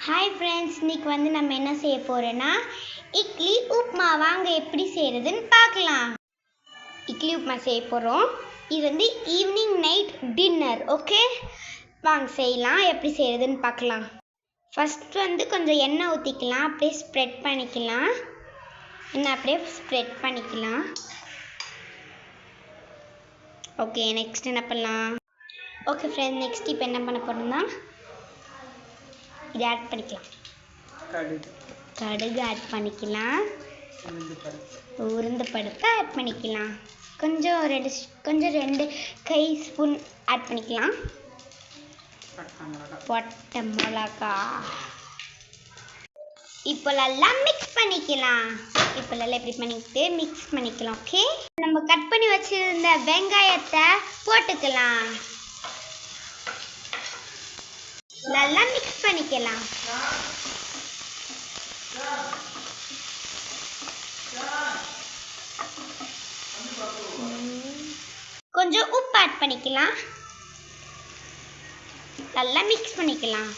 Hi friends, இன்றைக்கி நம்ம என்ன செய்ய போகிறோன்னா இட்லி உப்புமா. வாங்க எப்படி செய்கிறதுன்னு பார்க்கலாம். இட்லி உப்புமா செய்ய போகிறோம். இது ஈவினிங் நைட் டின்னர். ஓகே, வாங்க செய்யலாம். எப்படி செய்கிறதுன்னு பார்க்கலாம். ஃபஸ்ட் கொஞ்சம் எண்ணெய் ஊற்றிக்கலாம். அப்படியே ஸ்ப்ரெட் பண்ணிக்கலாம். எண்ணெய் அப்படியே ஸ்ப்ரெட் பண்ணிக்கலாம். ஓகே, நெக்ஸ்ட் என்ன பண்ணலாம்? ஓகே ஃப்ரெண்ட், நெக்ஸ்ட் இப்போ என்ன பண்ண போகிறோம்னா இதை ஆட் பண்ணிக்கலாம். கடுகு ஆட் பண்ணிக்கலாம். உளுந்து பருப்பு ஆட் பண்ணிக்கலாம். கொஞ்சம் ரெண்டு கை ஸ்பூன் ஆட் பண்ணிக்கலாம். பட்டை மிளகா இப்போ நல்லா மிக்ஸ் பண்ணிக்கலாம். இப்போ நல்லா எப்படி பண்ணிக்கிட்டு மிக்ஸ் பண்ணிக்கலாம். ஓகே, நம்ம கட் பண்ணி வச்சிருந்த வெங்காயத்தை போட்டுக்கலாம். நல்லா மிக்ஸ் பண்ணிக்கலாம். கொஞ்சம் உப்பு ஆட் பண்ணிக்கலாம். நல்லா மிக்ஸ் பண்ணிக்கலாம்.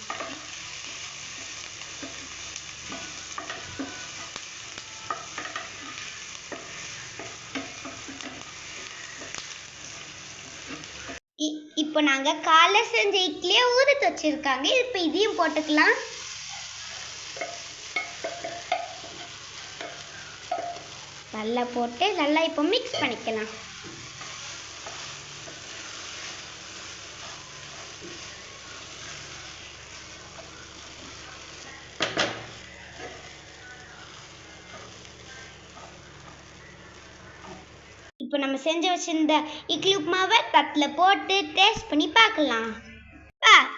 இப்போ நாங்கள் காலை செஞ்ச இட்லியை ஊறிட்டு வச்சிருக்காங்க. இப்போ இதையும் போட்டுக்கலாம். நல்லா போட்டு நல்லா இப்போ மிக்ஸ் பண்ணிக்கலாம். இப்போ நம்ம செஞ்சு வச்சிருந்த இட்லி உப்புமாவை தட்டில் போட்டு டேஸ்ட் பண்ணி பார்க்கலாம்.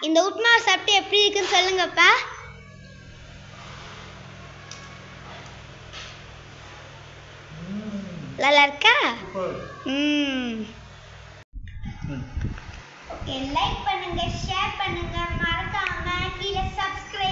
இந்த உப்புமாவை சாப்பிட்டு எப்படி இருக்குன்னு சொல்லுங்கப்பா. நல்லா இருக்கா? லைக் பண்ணுங்க, ஷேர் பண்ணுங்க, மறக்காம கீழே சப்ஸ்கிரைப்